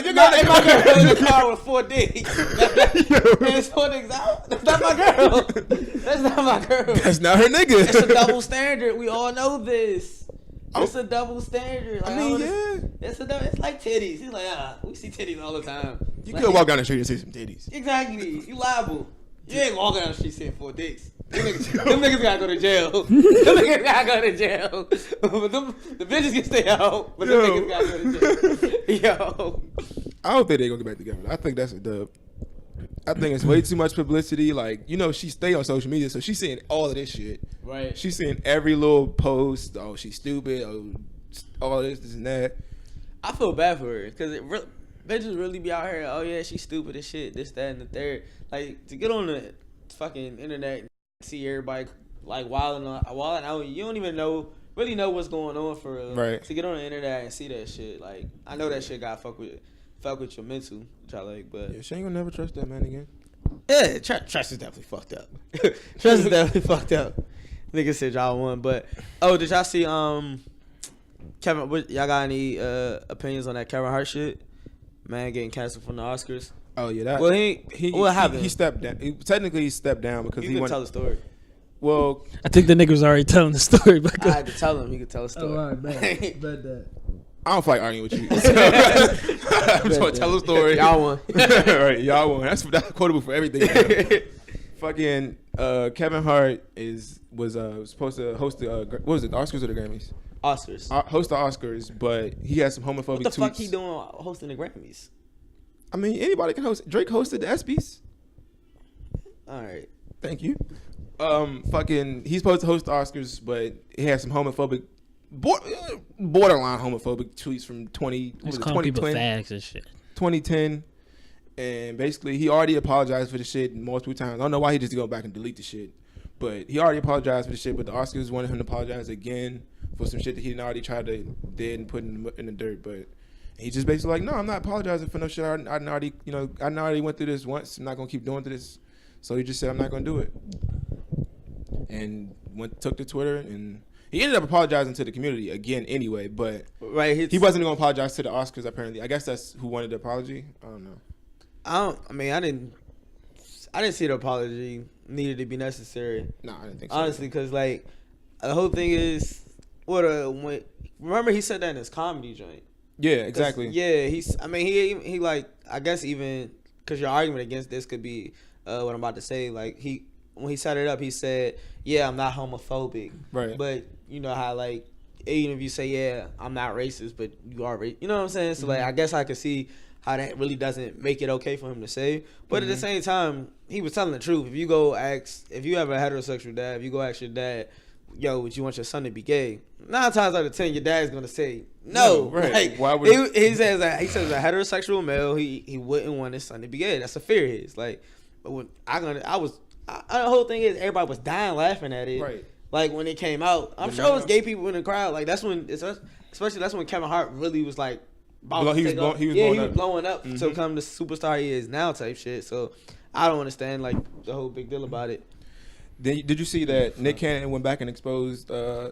your girl in the car with 4 dicks, and it's 4 dicks out, that's not my girl. That's not my girl. That's not her nigga. It's a double standard. We all know this. It's a double standard. Like, I mean, yeah. It's like titties. He's like, we see titties all the time. You like, could walk down the street and see some titties. Exactly. You liable. You ain't walking down the street seeing 4 dicks. Them niggas gotta go to jail. Them niggas gotta go to jail. But the bitches can stay out. But them niggas gotta go to jail. Yo. I don't think they gonna get back together. I think that's a dub. I think it's way too much publicity. Like, she stay on social media, so she's seeing all of this shit. Right. She's seeing every little post. Oh, she's stupid. Oh, all this and that. I feel bad for her because bitches really be out here. Oh yeah, she's stupid as shit. This, that, and the third. Like to get on the fucking internet and see everybody like wilding out. You don't even really know what's going on for real. Right. To get on the internet and see that shit, like I know that shit got fuck with your mental, which I like, but yeah, she ain't gonna never trust that man again. Yeah, trust is definitely fucked up. Trust is definitely fucked up. Nigga said y'all won, but did y'all see Kevin? Y'all got any opinions on that Kevin Hart shit? Man getting canceled from the Oscars. Oh yeah, that. Well, what happened? He stepped down. He stepped down because he could tell the story. Well, I think the nigga was already telling the story. But I had to tell him he could tell the story. Oh, all right, bet that. I don't feel like arguing with you. I'm just gonna tell a story. Y'all won. All right, y'all won. That's quotable for everything. Fucking Kevin Hart was supposed to host the what was it, the Oscars or the Grammys? Oscars. Host the Oscars, but he had some homophobic tweets. What the fuck he doing hosting the Grammys? I mean, anybody can host. Drake hosted the ESPYs. All right. Thank you. Fucking, he's supposed to host the Oscars, but he had some homophobic, borderline homophobic tweets from 2010, and basically he already apologized for the shit multiple times. I don't know why he just go back and delete the shit, but he already apologized for the shit. But the Oscars wanted him to apologize again for some shit that he didn't already tried to did and put in the dirt, but. He just basically like, no, I'm not apologizing for no shit. I already went through this once. I'm not gonna keep doing this. So he just said, I'm not gonna do it. And took to Twitter, and he ended up apologizing to the community again anyway. But he wasn't gonna apologize to the Oscars apparently. I guess that's who wanted the apology. I don't know. I didn't see the apology needed to be necessary. No, I didn't think so. Honestly, because like the whole thing is, remember he said that in his comedy joint. Yeah, exactly. Yeah, he like, I guess even because your argument against this could be what I'm about to say. Like when he set it up, he said, "Yeah, I'm not homophobic." Right. But you know how like even if you say, "Yeah, I'm not racist," but you are racist. You know what I'm saying? So like, I guess I could see how that really doesn't make it okay for him to say. But at the same time, he was telling the truth. If you have a heterosexual dad, if you go ask your dad, yo, would you want your son to be gay? 9 times out of 10, your dad's gonna say no. Right. Like, why would he says a heterosexual male, he wouldn't want his son to be gay. That's a fear of his. Like, but when the whole thing is everybody was dying laughing at it. Right. Like when it came out, I'm sure it was gay people in the crowd. Like especially that's when Kevin Hart really was like, he was blowing up to become the superstar he is now type shit. So I don't understand like the whole big deal about it. Did you see that Nick Cannon went back and exposed? The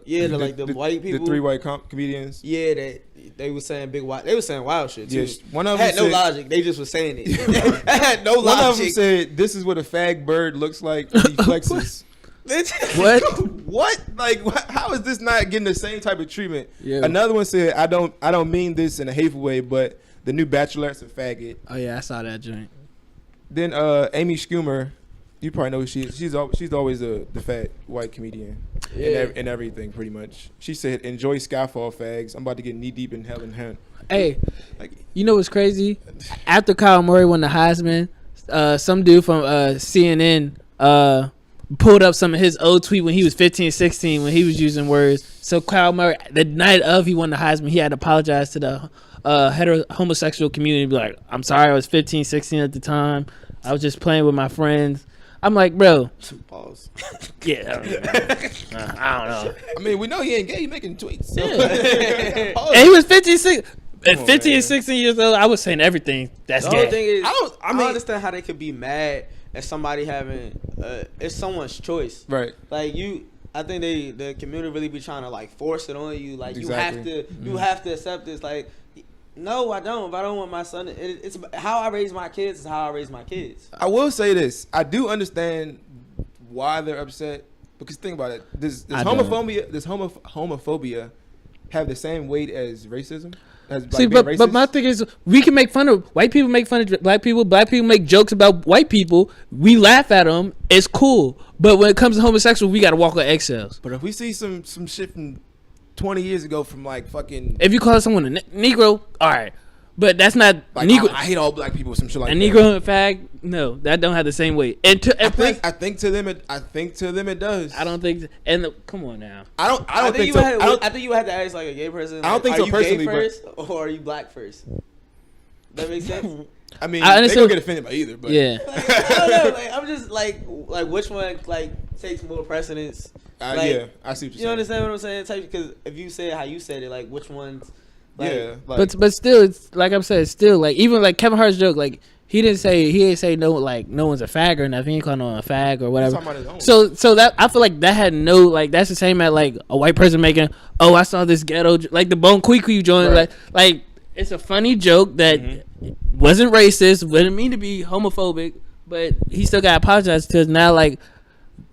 white people, the 3 white comedians. Yeah, they were saying they were saying wild shit too. Yes, one of them had no logic. They just were saying it. Had no logic. One of them said, "This is what a fag bird looks like when he flexes." What? What? Like, how is this not getting the same type of treatment? Yeah. Another one said, "I don't mean this in a hateful way, but the new Bachelorette's a faggot." Oh yeah, I saw that joint. Then Amy Schumer. You probably know who she is. She's always the fat white comedian and everything, pretty much. She said, "Enjoy Skyfall, fags. I'm about to get knee deep in hell and hunt." Hey, you know what's crazy? After Kyle Murray won the Heisman, some dude from CNN pulled up some of his old tweet when he was 15, 16, when he was using words. So Kyle Murray, the night of he won the Heisman, he had to apologize to the homosexual community. Be like, "I'm sorry, I was 15, 16 at the time. I was just playing with my friends." I'm like, bro. Pause. Yeah. I don't know. I mean, we know he ain't gay. He making tweets. So. Yeah. And he was 15 and 16 years old. I was saying everything. That's the gay. whole thing is, I don't understand how they could be mad at somebody having. It's someone's choice. Right. Like I think the community really be trying to like force it on you. Like exactly. you have to accept this. Like. No, I don't. If I don't want my son, it's how I raise my kids is how I raise my kids. I will say this. I do understand why they're upset because think about it. Does homophobia have the same weight as racism? But my thing is, we can make fun of white people, make fun of black people. Black people make jokes about white people. We laugh at them. It's cool. But when it comes to homosexual, we got to walk on eggshells. But if we see some shit from 20 years ago from like fucking, if you call someone a Negro, all right, but that's not like, Negro. I hate all black people. Some shit like a that. Negro and a fag. No, that don't have the same weight. And I think to them it does. I don't think. Come on now. I think you had to ask like a gay person. I don't think so personally. Are you gay first or are you black first? That makes sense. I mean, they don't get offended by either. But yeah. Like, I don't know. Like I'm just like which one like takes more precedence. Yeah, I see what you're saying. You understand what I'm saying? Because if you say it how you said it, like which ones? Like, yeah, but still, it's like I'm saying, still like even like Kevin Hart's joke, like he didn't say no, like no one's a fag or nothing. He ain't calling no one a fag or whatever. So that I feel like that had no like that's the same as like a white person making. Oh, I saw this ghetto like the Bone Quee joint. Right. Like it's a funny joke that wasn't racist, wouldn't mean to be homophobic, but he still got to apologize to us now. Like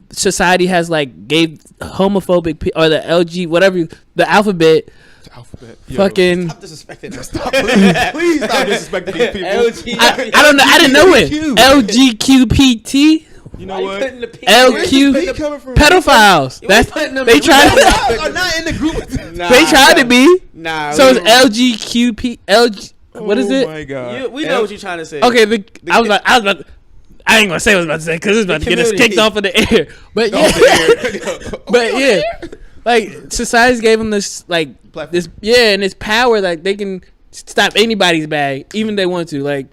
society has like gave homophobic or the LG whatever the alphabet. Fucking stop disrespecting them. Please stop disrespecting these people. I don't know. I didn't know it. LGQPT. You know what? LQ pedophiles. That's they tried to. Are not in the group. They tried to be. Nah. So it's LGQP LG. What is it? Oh my god. We know what you're trying to say. Okay, I was about to, I ain't gonna say what I was about to say because it's about to get us kicked off of the air. But yeah, but yeah, like society's gave them this like Platform. and this power that they can stop anybody's bag, even if they want to. Like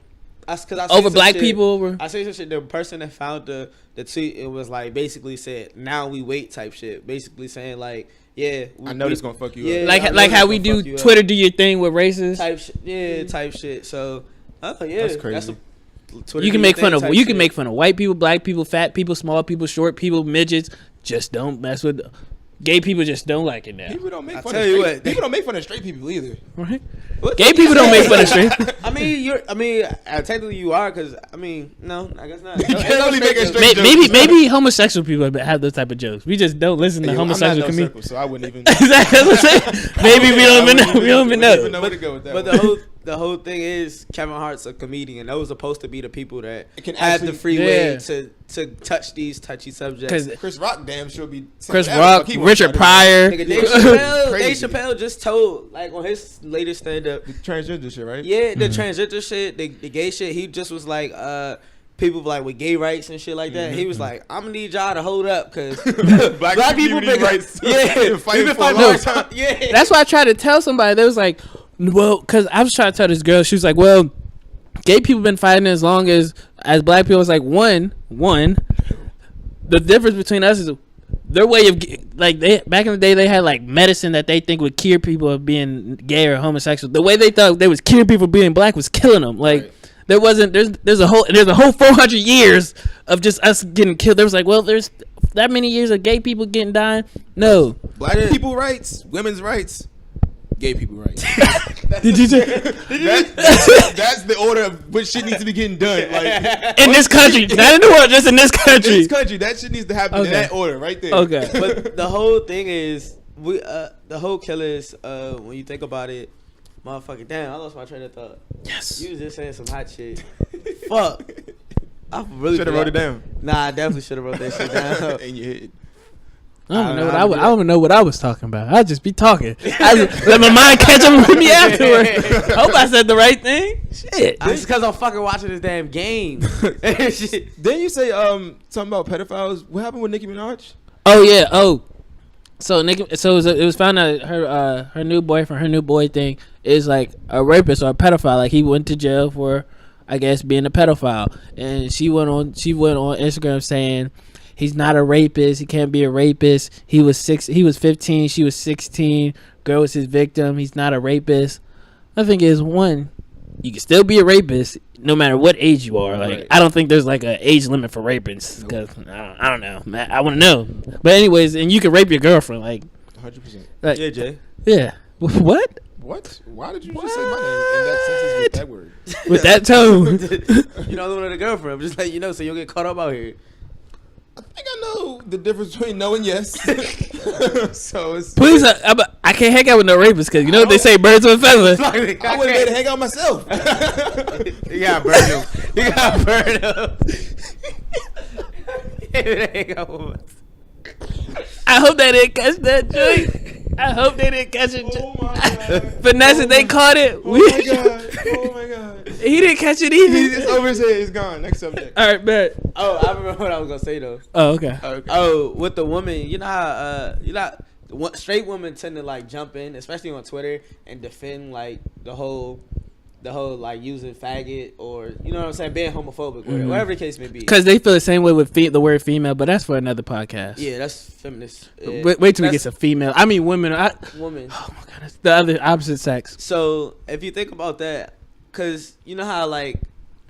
over black people. I say some shit. The person that found the tweet, it was like basically said, "Now we wait" type shit. Basically saying like, yeah, I know this gonna fuck you up. Like how we do Twitter, do your thing with races type shit. Type shit. So, yeah, that's crazy. You can make fun of make fun of white people, black people, fat people, small people, short people, midgets. Just don't mess with gay people. Just don't like it now. People don't make fun of straight. People don't make fun of straight people either. Right? Gay people don't make fun of straight. Technically you are, because no, I guess not. Maybe homosexual people have those type of jokes. We just don't listen to homosexual comedians. So I wouldn't even. Exactly what I'm saying. Maybe we don't even know. We don't even know. Where to go with that. But the whole thing is Kevin Hart's a comedian. Those are supposed to be the people that can have the free way to touch these touchy subjects. Chris Rock damn sure be. Chris Rock, Richard Pryor. Dave Chappelle just told like on his latest stand-up. The transgender shit, right? Yeah, the transgender shit, the gay shit. He just was like, people like with gay rights and shit like that. He was like, I'm gonna need y'all to hold up because black people need rights. Yeah, fighting for a long time. Yeah, that's why I tried to tell somebody. They was like, well, because I was trying to tell this girl. She was like, well, gay people been fighting as long as black people. Was like one. The difference between us is their way of like they back in the day they had like medicine that they think would cure people of being gay or homosexual. The way they thought they was curing people being black was killing them. Like. Right. There wasn't. There's a whole 400 years of just us getting killed. There was like, well, there's that many years of gay people getting dying. No, black people rights, women's rights, gay people rights. Did you say that's the order of what shit needs to be getting done? Like in this country, not in the world, just in this country. In this country, that shit needs to happen in that order right there. Okay, but the whole thing is the whole killers. When you think about it. Motherfucking damn, I lost my train of thought. Yes. You was just saying some hot shit. Fuck. I really should have wrote it down. Nah, I definitely should have wrote that shit down. In your head. I don't know what I was talking about. I'll just be talking. Let my mind catch up with me afterward. Hope I said the right thing. Shit. It's because I'm fucking watching this damn game. Didn't you say something about pedophiles? What happened with Nicki Minaj? Oh yeah. Oh. So it was found out her new boyfriend, her new boy thing is like a rapist or a pedophile. Like he went to jail for, I guess, being a pedophile. And she went on Instagram saying he's not a rapist. He can't be a rapist. He was 15. She was 16. Girl was his victim. He's not a rapist. I think is one. You can still be a rapist no matter what age you are. Like, right. I don't think there's like an age limit for rapists. Because I don't know. I want to know. But anyways, and you can rape your girlfriend. Like 100%. Like, yeah, Jay. Yeah. What? What? Why did you just say my name in that sentence with that word? With that tone. You know, living with a girlfriend. I'm just letting you know so you don't get caught up out here. I think I know the difference between no and yes. So it's please, I can't hang out with no rapists because you know what they say, birds with feathers. I wouldn't be able to hang out myself. You gotta burn them. You gotta burn them. I hope they didn't catch that joint. I hope they didn't catch it. Oh my god. Vanessa, they caught it. Oh my god. Oh my god. He didn't catch it either. It's over his head. It's gone. Next subject. All right, bet. Oh, I remember what I was gonna say though. Oh, okay. Oh, with the woman, you know how straight women tend to like jump in, especially on Twitter, and defend like the whole like using faggot or you know what I'm saying, being homophobic, whatever the case may be. Because they feel the same way with the word female, but that's for another podcast. Yeah, that's feminist. Wait till we get some female. I mean women. Woman. Oh my god, that's the other opposite sex. So if you think about that, because you know how like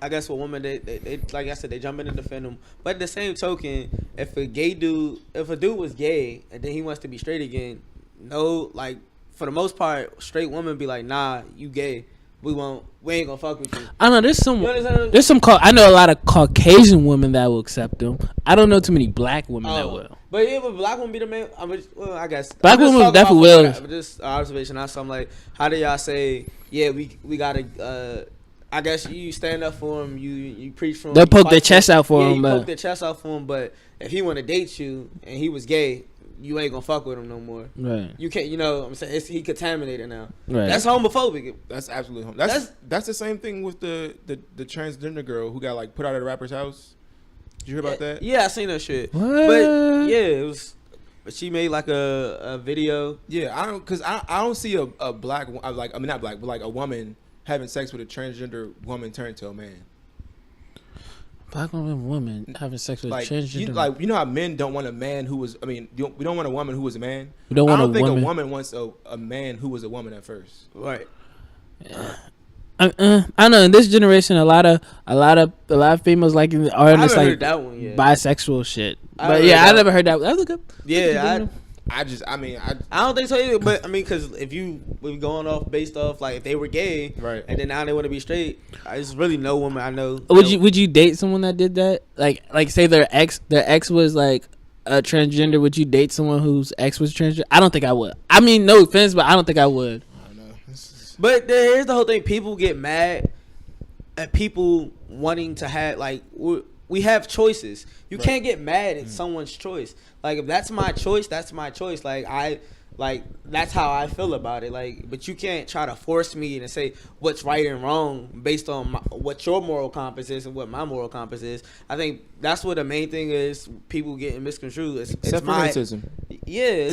I guess with women they like I said they jump in and defend them, but at the same token, if a dude was gay and then he wants to be straight again, no, like for the most part, straight women be like, nah, you gay. We ain't gonna fuck with you. I know there's some I know a lot of Caucasian women that will accept them. I don't know too many black women that will. But yeah, but black women be the main. I guess black women definitely will. Just observation. That's something like, how do y'all say? Yeah, we gotta. I guess you stand up for him. You preach for him. They'll poke their chest out for him. Poke their chest out for him. But if he want to date you and he was gay, you ain't gonna fuck with him no more. Right. You can't. You know, what I'm saying he contaminated now. Right. That's homophobic. That's absolutely that's the same thing with the transgender girl who got like put out of the rapper's house. Did you hear about that? Yeah, I seen that shit. What? But yeah, it was. But she made like a video. Yeah, I don't see a black like I mean not black but like a woman having sex with a transgender woman turned to a man. Black woman having sex with Like a transgender. you know how men don't want a man who was. I mean, we don't want a woman who was a man. We don't want I don't a think woman. a woman wants a man who was a woman at first. Right. I know in this generation a lot of females like are in I this haven't like heard that one yet. bisexual shit. I But heard yeah, I that. never heard that. That was good. Yeah, I I don't think so either. But I mean, because if we going off based off like if they were gay, Right. and then now they want to be straight, there's really no woman I know. Would you date someone that did that? Like say their ex was like a transgender. Would you date someone whose ex was transgender? I don't think I would. I mean, no offense, but I don't think I would. I don't know. But here's the whole thing: people get mad at people wanting to have like we have choices. You can't get mad at someone's choice. Like if that's my choice, that's my choice. Like that's how I feel about it. Like, but you can't try to force me and say what's right and wrong based on what your moral compass is and what my moral compass is. I think that's what the main thing is. People getting misconstrued. Except for racism. Yeah.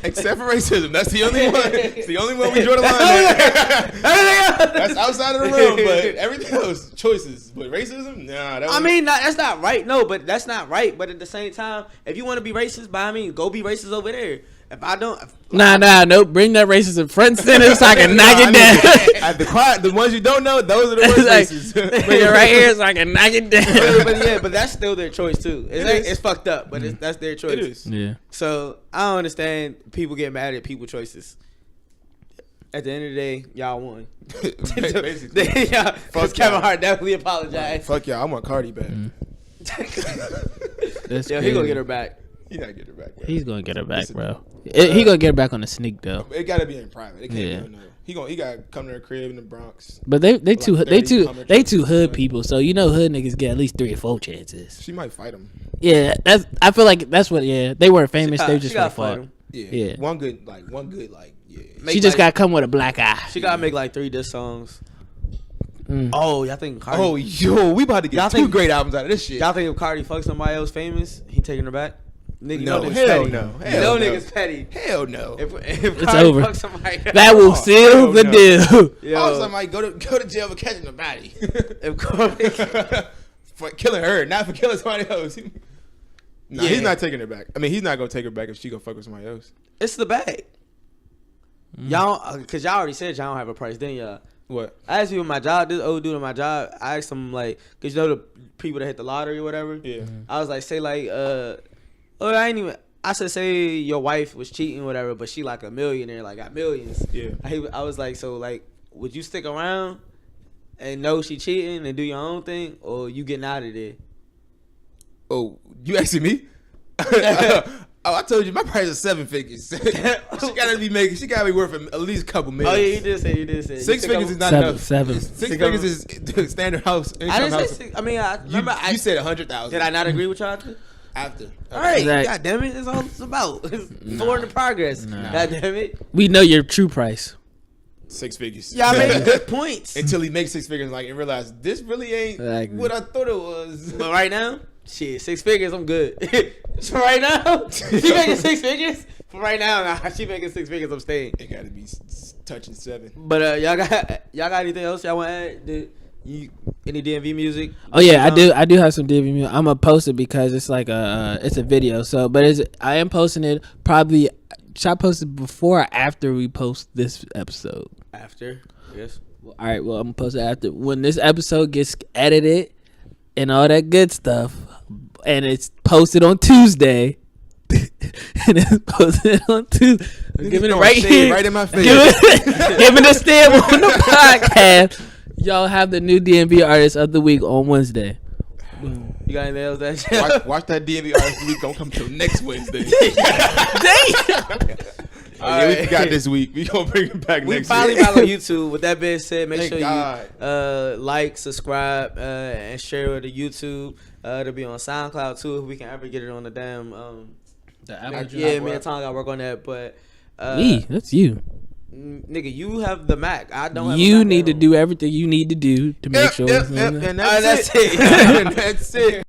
Except for racism. That's the only one. It's the only one we draw the line at. That's outside of the room, but everything else, choices. But racism? Nah. That's not right. No, but that's not right. But at the same time, if you want to be racist, by I mean, go be racist over there. If I don't, Nope. Bring that racism front and center so I can knock it down. The ones you don't know, those are the worst races. Bring it right here so I can knock it down. but that's still their choice too. It's fucked up, but that's their choice. It is. Yeah. So I don't understand people get mad at people's choices. At the end of the day, y'all won. Basically. Because Kevin Hart definitely apologized. Fuck y'all. I want Cardi back. Yo, he gonna get her back. He not get her back. Bro. He's gonna get her back, bro. He gonna get her back on the sneak though. It gotta be in private. It can't be no. He got to come to her crib in the Bronx. But they too too hood people. So you know hood niggas get at least 3 or 4 chances. She might fight him. Yeah, I feel like that's what. Yeah, they weren't famous. They just got fight fought. him. Yeah. One good. Yeah. She just got to come with a black eye. She gotta make like 3 diss songs. Oh, y'all think Cardi? Oh, yo, we about to get 2 great albums out of this shit. Y'all think if Cardi fucks somebody else famous, he taking her back? Nigga, No, niggas hell petty. no. You Hell know no. niggas petty. Hell no. If It's Cardi over. fucks somebody else, That will seal the deal. yo, Also, I might go to jail for catching a body. if Cardi, For killing her, not for killing somebody else. Nah, Yeah. he's not taking her back. I mean, he's not gonna take her back if she gonna fuck with somebody else. it's the bag. Y'all, cause y'all already said y'all don't have a price, didn't y'all? What? I asked people at my job, this old dude at my job, I asked him like, cause you know the people that hit the lottery or whatever? Yeah. I was like, say like, I said, say your wife was cheating or whatever, but she like a millionaire, like got millions. Yeah. I was like, so like, would you stick around and know she cheating and do your own thing, or you getting out of there? Oh, you asking me? Oh, I told you my price is 7 figures. She gotta be worth at least a couple million. Oh yeah, you did say. 6 figures is not Seven, enough. seven. 6 figures is the standard house. I didn't say house. 6. I mean, I remember You said 100,000. did I not agree with y'all? After? All right, Exactly. God damn it, that's all it's about. It's forward in progress. Nah. God damn it. We know your true price. 6 figures. Y'all made good points. Until he makes 6 figures, and realize this really ain't Exactly. what I thought it was. But right now, shit, 6 figures, I'm good. So right now, she making 6 figures. For right now, nah, she making 6 figures, I'm staying. It gotta be touching 7. But y'all got anything else y'all want to add? Any DMV music? Oh yeah, I do have some DV music. I'm gonna post it because it's like it's a video. So, but I am posting it probably. Should I post it before or after we post this episode? After, yes. All right. Well, I'm gonna post it after when this episode gets edited and all that good stuff, and it's posted on Tuesday. And it's posted on Tuesday. I'm giving it right here, right in my face. Giving a stamp on the podcast. Y'all have the new DMV artist of the week on Wednesday. You got anything else that Watch that DMV artist week. Don't come till next Wednesday. We got this week. We gonna bring it back we next finally week. back on YouTube. With that being said, make Thank sure God. you like, subscribe, and share with the YouTube. To be on SoundCloud too, if we can ever get it on the damn The Apple Yeah, me and Tom got to work on that. But that's you. nigga, you have the Mac. I don't. Have You a Mac need to at do everything you need to do to make sure. and that's it. that's it.